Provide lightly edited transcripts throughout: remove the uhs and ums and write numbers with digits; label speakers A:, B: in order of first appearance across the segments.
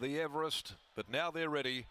A: the Everest, but now they're ready.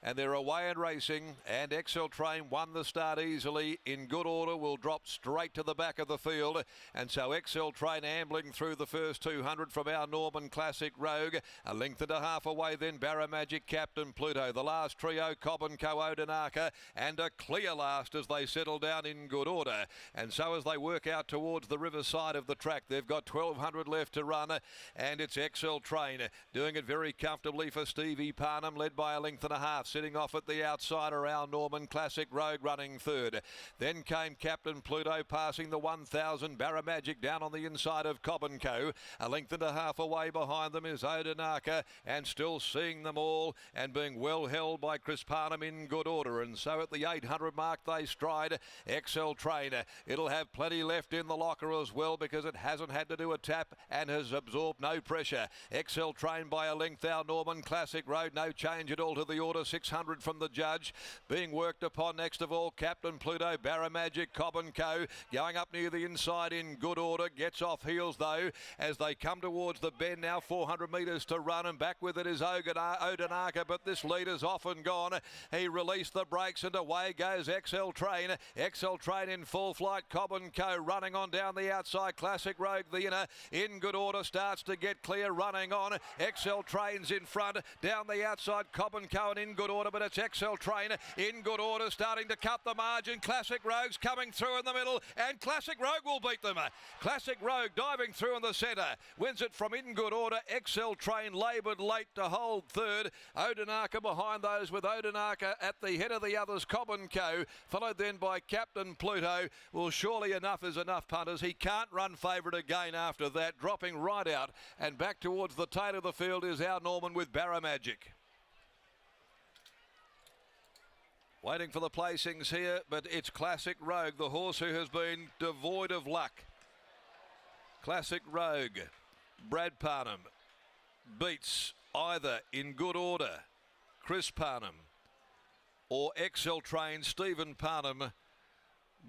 A: And they're away and racing, and Excel Train won the start easily. In Good Order will drop straight to the back of the field, and so Excel Train ambling through the first 200 from our Norman Classic Rogue. A length and a half away then Barramagic, Captain Pluto. The last trio, Cobb and Co, Odenaka, and a clear last as they settle down in Good Order. And so as they work out towards the riverside of the track, they've got 1,200 left to run, and it's Excel Train doing it very comfortably for Stevie Parnham, led by a length and a half. Sitting off at the outside around Norman Classic Rogue, running third. Then came Captain Pluto, passing the 1,000. Barramagic down on the inside of Cobb and Co. A length and a half away behind them is Odenaka, and still seeing them all and being well held by Chris Parnham in Good Order. And so at the 800 mark they stride. Excel Train, it'll have plenty left in the locker as well, because it hasn't had to do a tap and has absorbed no pressure. Excel Train by a length, our Norman Classic Road, no change at all to the order. 600 from the judge. Being worked upon next of all, Captain Pluto, Barramagic, Cobb and Co. Going up near the inside in Good Order. Gets off heels though as they come towards the bend now. 400 metres to run, and back with it is Odenaka, but this leader's off and gone. He released the brakes and away goes Excel Train. Excel Train in full flight. Cobb and Co. running on down the outside. Classic Rogue, the inner, in Good Order, starts to get clear, running on. Excel Train's in front. Down the outside, Cobb and Co. and in Good Order, but it's Excel Train in Good Order starting to cut the margin. Classic Rogue's coming through in the middle, and Classic Rogue will beat them. Classic Rogue diving through in the centre, wins it from in Good Order. Excel Train laboured late to hold third. Odenaka behind those, with Odenaka at the head of the others, Cobb and Co, followed then by Captain Pluto. Well, surely enough is enough, punters. He can't run favourite again after that, dropping right out, and back towards the tail of the field is our Norman with Barramagic. Waiting for the placings here, but it's Classic Rogue, the horse who has been devoid of luck. Classic Rogue, Brad Parnham, beats either in Good Order, Chris Parnham, or Excel Train, Stephen Parnham.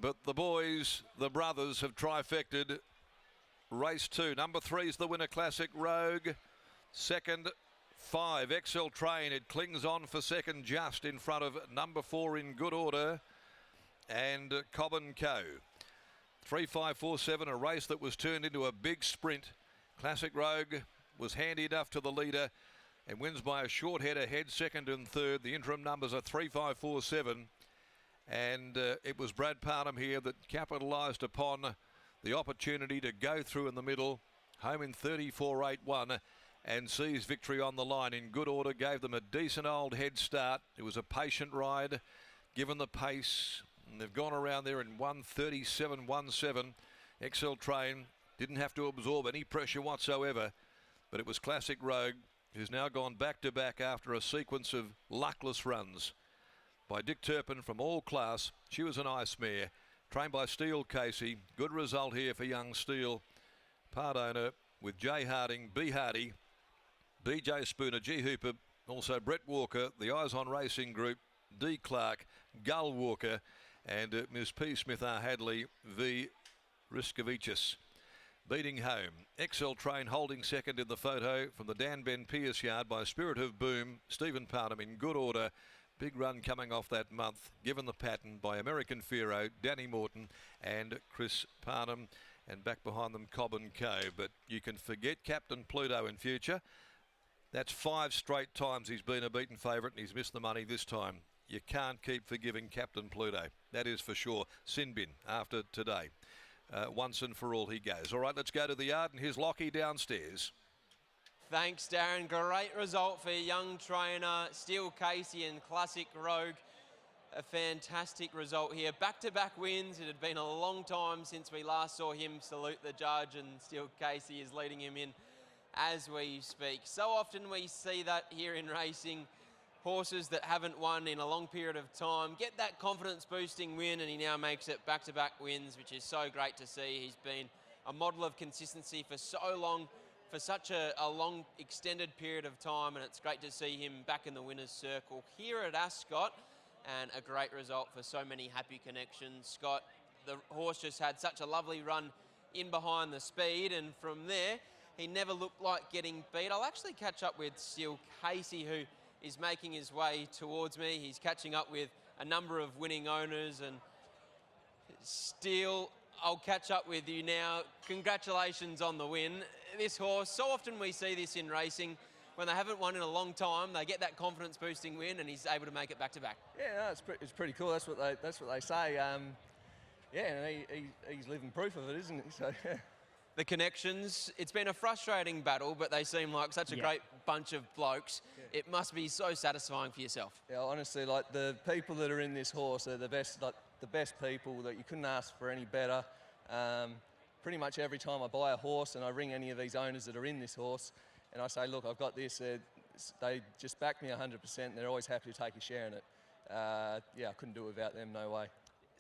A: But the boys, the brothers, have trifected. Race 2, number 3 is the winner, Classic Rogue. Second, 5, Excel Train. It clings on for second, just in front of number 4 in Good Order and Cobb and Co. 3, 5, 4, 7, a race that was turned into a big sprint. Classic Rogue was handy enough to the leader and wins by a short head ahead, second and third. The interim numbers are 3, 5, 4, 7. And it was Brad Parnham here that capitalised upon the opportunity to go through in the middle, home in 34.81. And sees victory on the line. In Good Order gave them a decent old head start. It was a patient ride, given the pace, and they've gone around there in 1:37.17. Excel Train didn't have to absorb any pressure whatsoever, but it was Classic Rogue, who's now gone back to back after a sequence of luckless runs by Dick Turpin from All Class. She was an ice mare, trained by Steele Casey. Good result here for young Steele, part owner with Jay Harding, B Hardy, BJ Spooner, G Hooper, also Brett Walker, the Eyes on Racing Group, D Clark, Gull Walker, and Ms P Smith R Hadley v Riskovicius. Beating home, Excel Train holding second in the photo from the Dan Ben Pierce yard by Spirit of Boom, Stephen Parnham in Good Order. Big run coming off that month, given the pattern by American Pharaoh, Danny Morton and Chris Parnham, and back behind them Cobb and Co. But you can forget Captain Pluto in future. That's 5 straight times he's been a beaten favourite, and he's missed the money this time. You can't keep forgiving Captain Pluto. That is for sure. Sin bin after today. Once and for all he goes. All right, let's go to the yard, and here's Lockie downstairs.
B: Thanks, Darren. Great result for young trainer Steele Casey and Classic Rogue. A fantastic result here. Back-to-back wins. It had been a long time since we last saw him salute the judge, and Steele Casey is leading him in as we speak. So often we see that here in racing. Horses that haven't won in a long period of time get that confidence-boosting win, and he now makes it back-to-back wins, which is so great to see. He's been a model of consistency for so long, for such a long extended period of time, and it's great to see him back in the winner's circle here at Ascot, and a great result for so many happy connections. Scott, the horse just had such a lovely run in behind the speed, and from there He never looked like getting beat. I'll actually catch up with Steel Casey, who is making his way towards me. He's catching up with a number of winning owners. And Steel, I'll catch up with you now. Congratulations on the win. This horse, so often we see this in racing. When they haven't won in a long time, they get that confidence-boosting win, and he's able to make it back-to-back.
C: Yeah, no, it's pretty cool. That's what they say. Yeah, and he's living proof of it, isn't he? So. Yeah.
B: The connections, it's been a frustrating battle, but they seem like such a great bunch of blokes. Yeah. It must be so satisfying for yourself.
C: Yeah, honestly, like the people that are in this horse are the best, like the best people that you couldn't ask for any better. Pretty much every time I buy a horse and I ring any of these owners that are in this horse and I say, look, I've got this, they just back me 100%. And they're always happy to take a share in it. Yeah, I couldn't do it without them, no way.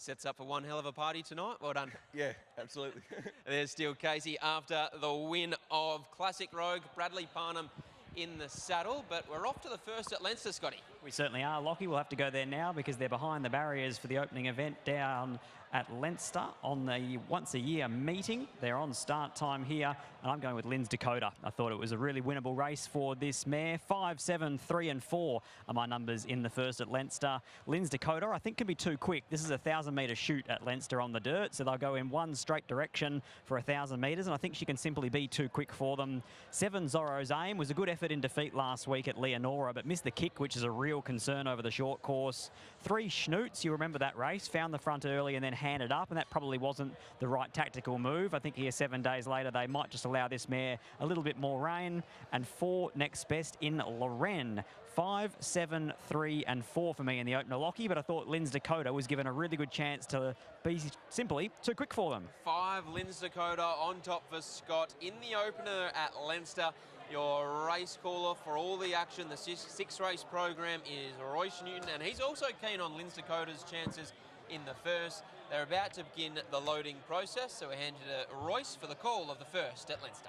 B: Sets up for one hell of a party tonight. Well done.
C: Yeah, absolutely.
B: There's Steel Casey after the win of Classic Rogue. Bradley Parnham in the saddle, but we're off to the first at Leinster, Scotty.
D: We certainly are, Lockie. We'll have to go there now because they're behind the barriers for the opening event down at Leinster on the once-a-year meeting. They're on start time here, and I'm going with Lynn's Dakota. I thought it was a really winnable race for this mare. 5, 7, 3 and 4 are my numbers in the first at Leinster. Lynn's Dakota, I think, can be too quick. This is a 1,000-metre shoot at Leinster on the dirt, so they'll go in one straight direction for 1,000 metres, and I think she can simply be too quick for them. 7, Zorro's Aim was a good effort in defeat last week at Leonora, but missed the kick, which is a real concern over the short course. 3, Schnoots, you remember that race, found the front early and then handed up, and that probably wasn't the right tactical move. I think here 7 days later they might just allow this mare a little bit more rain. And 4, Next Best in Lorraine. 5, 7, 3 and 4 for me in the opener, Lockie, but I thought Lynn's Dakota was given a really good chance to be simply too quick for them.
B: 5, Lynn's Dakota on top for Scott in the opener at Leinster. Your race caller for all the action, the 6-race program, is Royce Newton, and he's also keen on Lynn's Dakota's chances in the first. They're about to begin the loading process, so we hand you to Royce for the call of the first at Leinster.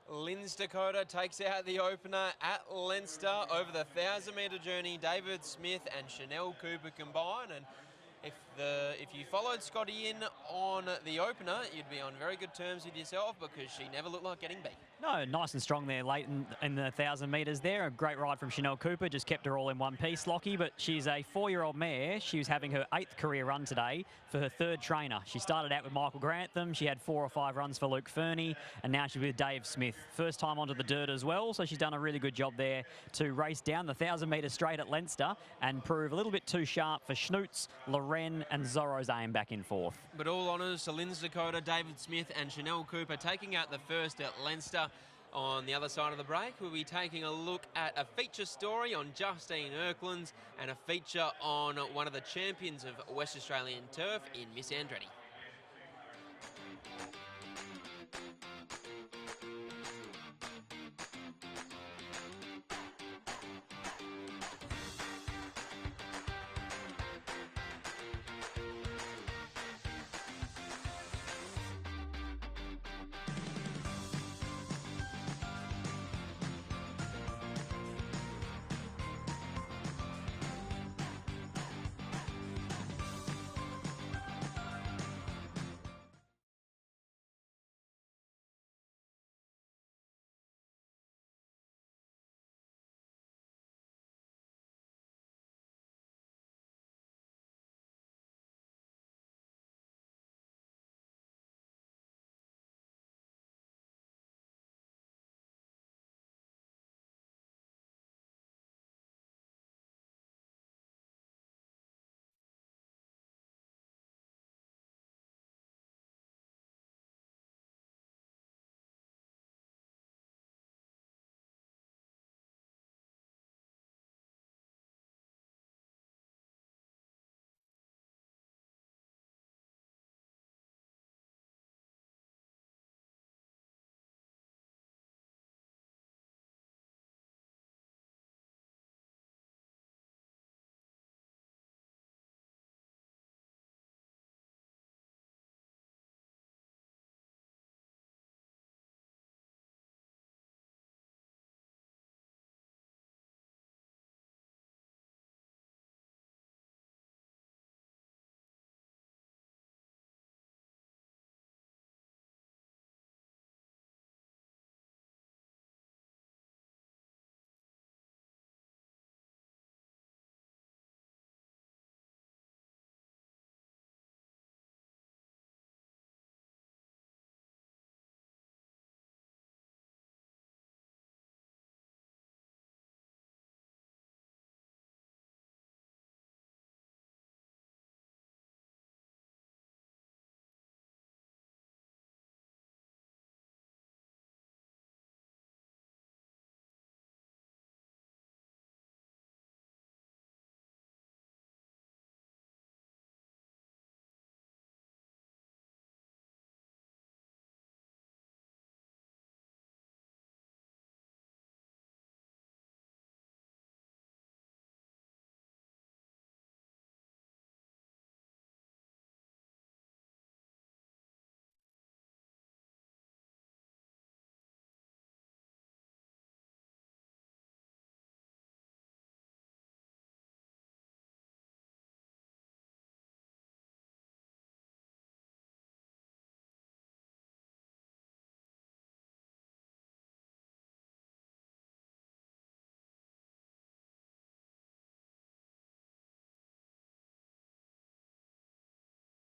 B: Linz Dakota takes out the opener at Leinster over the 1,000-metre journey. David Smith and Chanel Cooper combine, and if you followed Scotty in on the opener, you'd be on very good terms with yourself because she never looked like getting beat.
D: No, nice and strong there late in the 1,000 metres there. A great ride from Chanel Cooper, just kept her all in one piece, Lockie. But she's a 4-year-old mare. She was having her 8th career run today for her 3rd trainer. She started out with Michael Grantham. She had 4 or 5 runs for Luke Fernie, and now she's with Dave Smith. First time onto the dirt as well, so she's done a really good job there to race down the 1,000 metres straight at Leinster and prove a little bit too sharp for Schnutz, Loren and Zorro's aim back in 4th.
B: But all honours to Linz Dakota, David Smith and Chanel Cooper taking out the first at Leinster. On the other side of the break, we'll be taking a look at a feature story on Justine Erklands and a feature on one of the champions of West Australian turf in Miss Andretti.